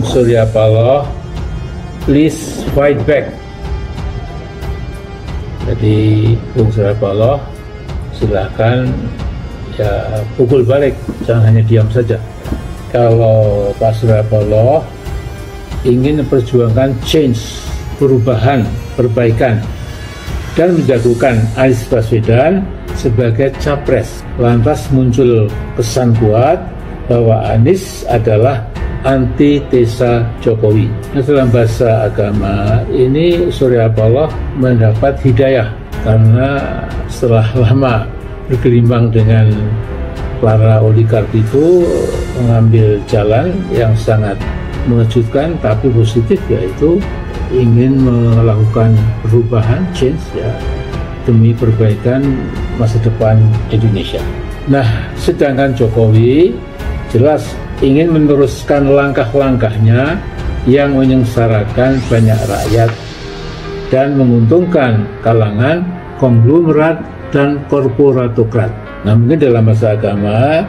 Surya Paloh, please fight back. Jadi Bung Surya Paloh, silahkan ya pukul balik, jangan hanya diam saja. Kalau Pak Surya Paloh ingin memperjuangkan change, perubahan, perbaikan, dan menjagokan Anies Baswedan sebagai capres, lantas muncul kesan kuat bahwa Anies adalah antitesa Jokowi. Nah, dalam bahasa agama ini Surya Paloh mendapat hidayah karena setelah lama bergelimbang dengan para oligarki itu mengambil jalan yang sangat mengejutkan tapi positif, yaitu ingin melakukan perubahan, change ya, demi perbaikan masa depan Indonesia. Nah, sedangkan Jokowi jelas ingin meneruskan langkah-langkahnya yang menyengsarakan banyak rakyat dan menguntungkan kalangan konglomerat dan korporatokrat. Nah, mungkin dalam bahasa agama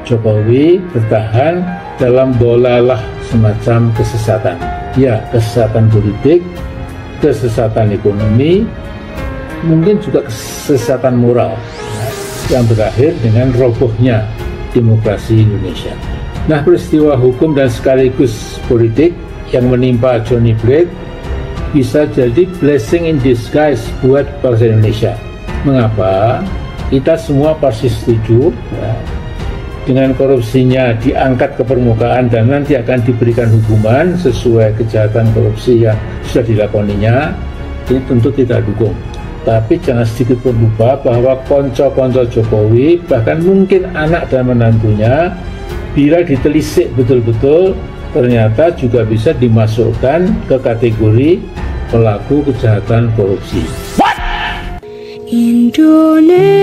Jokowi bertahan dalam bolalah semacam kesesatan. Ya, kesesatan politik, kesesatan ekonomi, mungkin juga kesesatan moral yang berakhir dengan robohnya demokrasi Indonesia. Nah, peristiwa hukum dan sekaligus politik yang menimpa Johnny Black bisa jadi blessing in disguise buat bangsa Indonesia. Mengapa? Kita semua pasti setuju ya, dengan korupsinya diangkat ke permukaan dan nanti akan diberikan hukuman sesuai kejahatan korupsi yang sudah dilakoninya. Ini tentu kita dukung. Tapi jangan sedikit pun lupa bahwa konco-konco Jokowi, bahkan mungkin anak dan menantunya, bila ditelisik betul-betul, ternyata juga bisa dimasukkan ke kategori pelaku kejahatan korupsi. Indonesia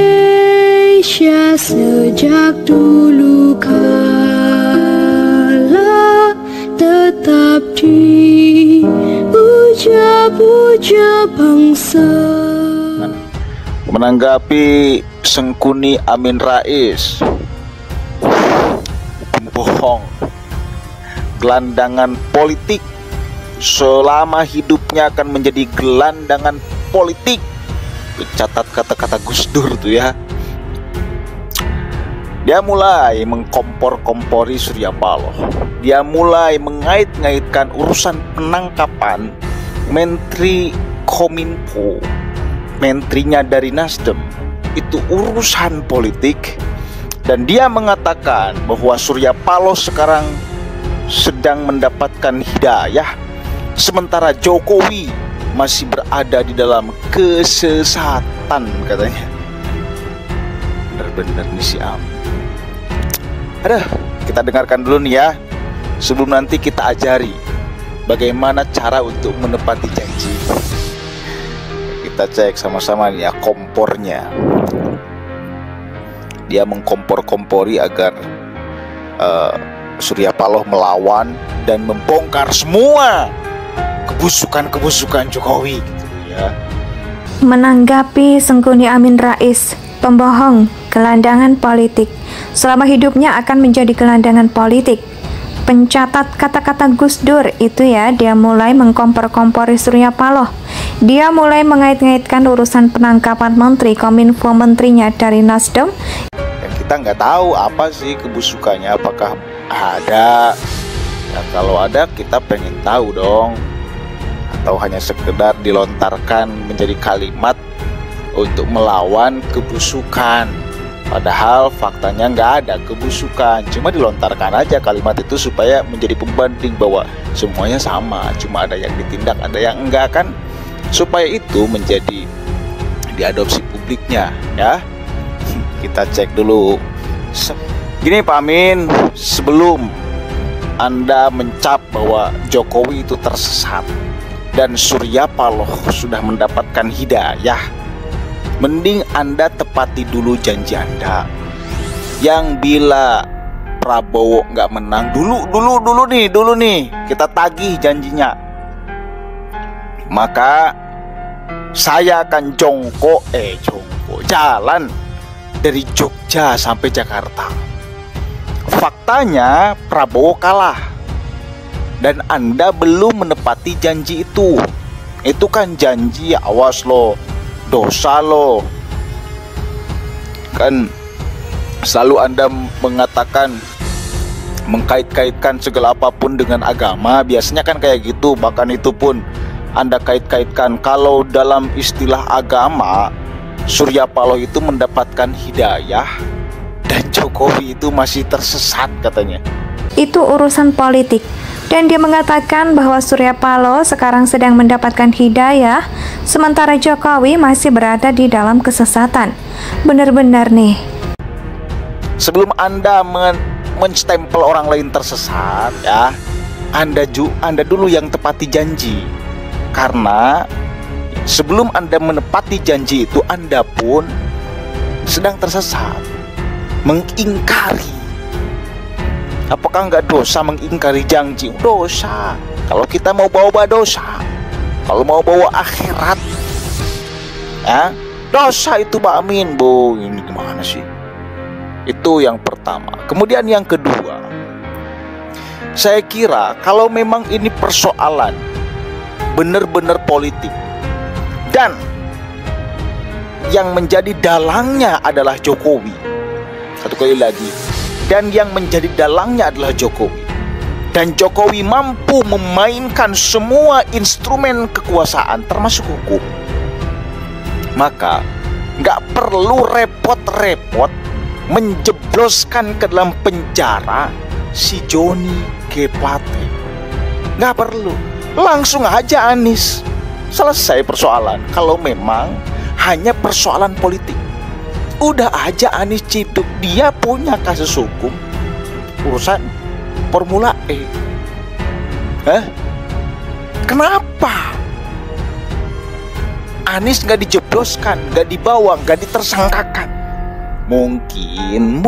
sejak dulu kala tetap dipuja-puja bangsa. Menanggapi Sengkuni Amin Rais, pembohong, gelandangan politik, selama hidupnya akan menjadi gelandangan politik. Catat kata-kata Gus Dur tuh ya. Dia mulai mengkompor-kompori Surya Paloh. Dia mulai mengait-ngaitkan urusan penangkapan Menteri Kominfo, menterinya dari Nasdem, itu urusan politik. Dan dia mengatakan bahwa Surya Paloh sekarang sedang mendapatkan hidayah, sementara Jokowi masih berada di dalam kesesatan, katanya. Bener-bener nih si Am. Aduh, kita dengarkan dulu nih ya, sebelum nanti kita ajari bagaimana cara untuk menepati janji. Kita cek sama-sama nih ya kompornya. Dia mengkompor-kompori agar Surya Paloh melawan dan membongkar semua kebusukan Jokowi gitu ya. Menanggapi Sengkuni Amin Rais, pembohong, gelandangan politik, selama hidupnya akan menjadi gelandangan politik. Pencatat kata-kata Gus Dur itu ya, dia mulai mengkompor-kompori Surya Paloh. Dia mulai mengait-ngaitkan urusan penangkapan Menteri Kominfo, menterinya dari Nasdem. Dan kita nggak tahu apa sih kebusukannya, apakah ada. Ya, kalau ada kita pengen tahu dong. Atau hanya sekedar dilontarkan menjadi kalimat untuk melawan kebusukan, padahal faktanya nggak ada kebusukan, cuma dilontarkan aja kalimat itu supaya menjadi pembanding bahwa semuanya sama, cuma ada yang ditindak, ada yang enggak kan, supaya itu menjadi diadopsi publiknya ya. Kita cek dulu. Gini Pak Amin, sebelum Anda mencap bahwa Jokowi itu tersesat dan Surya Paloh sudah mendapatkan hidayah, mending Anda tepati dulu janji Anda. Yang bila Prabowo nggak menang, dulu nih kita tagih janjinya. Maka saya akan jalan dari Jogja sampai Jakarta. Faktanya Prabowo kalah. dan Anda belum menepati janji itu. Itu kan janji, awas lo, dosa lo. Kan selalu Anda mengatakan, mengkait-kaitkan segala apapun dengan agama. Biasanya kan kayak gitu. Bahkan itu pun Anda kait-kaitkan. Kalau dalam istilah agama, Surya Paloh itu mendapatkan hidayah dan Jokowi itu masih tersesat katanya. Itu urusan politik. Dan dia mengatakan bahwa Surya Paloh sekarang sedang mendapatkan hidayah, sementara Jokowi masih berada di dalam kesesatan. Benar-benar nih. Sebelum Anda menstempel orang lain tersesat, ya, Anda dulu yang tepati janji. Karena sebelum Anda menepati janji itu, Anda pun sedang tersesat, mengingkari. Apakah nggak dosa mengingkari janji? Dosa. Kalau kita mau bawa dosa, kalau mau bawa akhirat, ya, dosa itu Pak Amin, Bu. Ini gimana sih? Itu yang pertama. Kemudian yang kedua, saya kira kalau memang ini persoalan benar-benar politik dan yang menjadi dalangnya adalah Jokowi, satu kali lagi, dan yang menjadi dalangnya adalah Jokowi, dan Jokowi mampu memainkan semua instrumen kekuasaan termasuk hukum, maka nggak perlu repot-repot menjebloskan ke dalam penjara si Johnny G. Plate. Nggak perlu, langsung aja Anies. Selesai persoalan. Kalau memang hanya persoalan politik, udah aja Anies ciduk. Dia punya kasus hukum urusan Formula E. Kenapa Anies nggak dijebloskan, nggak dibawa, nggak ditersangkakan? Mungkin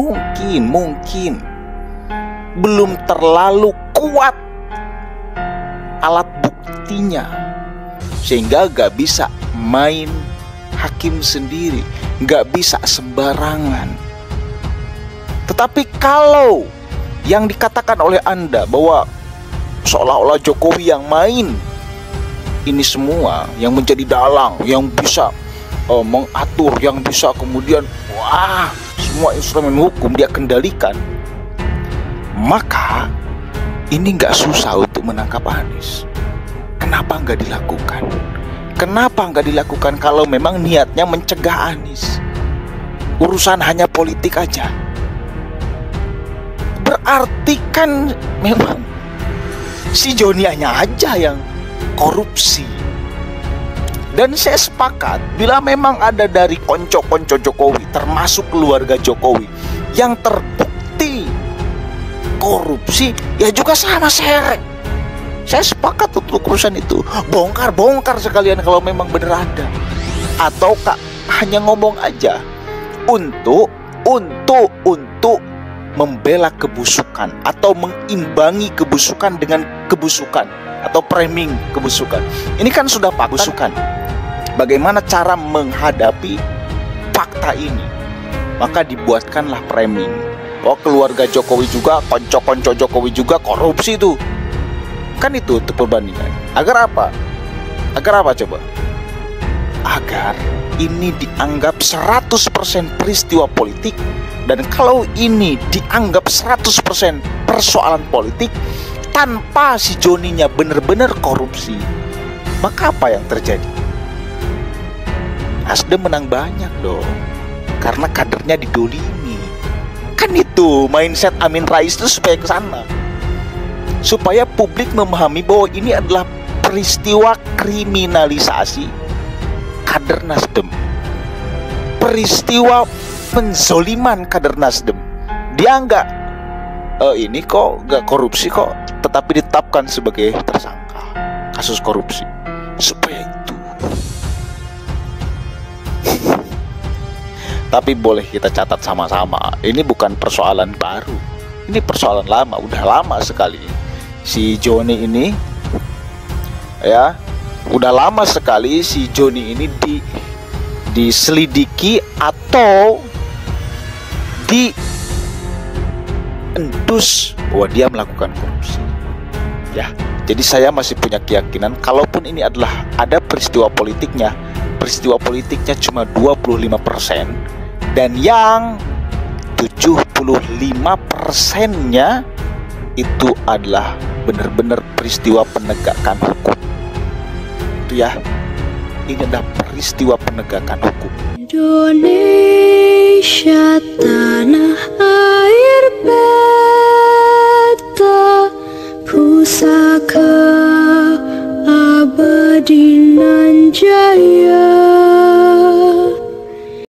belum terlalu kuat alat buktinya, sehingga gak bisa main hakim sendiri, gak bisa sembarangan. Tetapi kalau yang dikatakan oleh Anda bahwa seolah-olah Jokowi yang main ini semua, yang menjadi dalang, yang bisa mengatur, yang bisa kemudian semua instrumen hukum dia kendalikan, maka ini nggak susah untuk menangkap Anies. Kenapa nggak dilakukan? Kenapa nggak dilakukan kalau memang niatnya mencegah Anies? Urusan hanya politik aja. Berarti kan memang si Joni aja yang korupsi. Dan saya sepakat, bila memang ada dari konco-konco Jokowi, termasuk keluarga Jokowi, yang terbukti korupsi, ya juga sama seret. Saya sepakat untuk urusan itu. Bongkar sekalian kalau memang benar ada. Atau hanya ngomong aja untuk membela kebusukan atau mengimbangi kebusukan dengan kebusukan atau framing kebusukan. Ini kan sudah kebusukan. Bagaimana cara menghadapi fakta ini? Maka dibuatkanlah framing. Oh, keluarga Jokowi juga, konco-konco Jokowi juga korupsi itu. Kan itu untuk perbandingan. Agar apa? Agar apa coba? Agar ini dianggap 100% peristiwa politik. Dan kalau ini dianggap 100% persoalan politik, tanpa si Joninya benar-benar korupsi, maka apa yang terjadi? Nasdem menang banyak dong, karena kadernya didolimi. Kan itu mindset Amin Rais itu supaya ke sana, supaya publik memahami bahwa ini adalah peristiwa kriminalisasi kader Nasdem, peristiwa penzoliman kader Nasdem. Dia ini kok nggak korupsi kok, tetapi ditetapkan sebagai tersangka kasus korupsi. Supaya itu. Tapi boleh kita catat sama-sama, ini bukan persoalan baru, ini persoalan lama, udah lama sekali. Si Joni ini, ya, udah lama sekali si Joni ini diselidiki atau diendus bahwa dia melakukan korupsi. Ya, Jadi saya masih punya keyakinan kalaupun ini adalah ada peristiwa politiknya cuma 25%, dan yang 75%-nya itu adalah benar-benar peristiwa penegakan hukum. Itu ya, ini adalah peristiwa penegakan hukum. Indonesia tanah air beta, pusaka abadi nan jaya.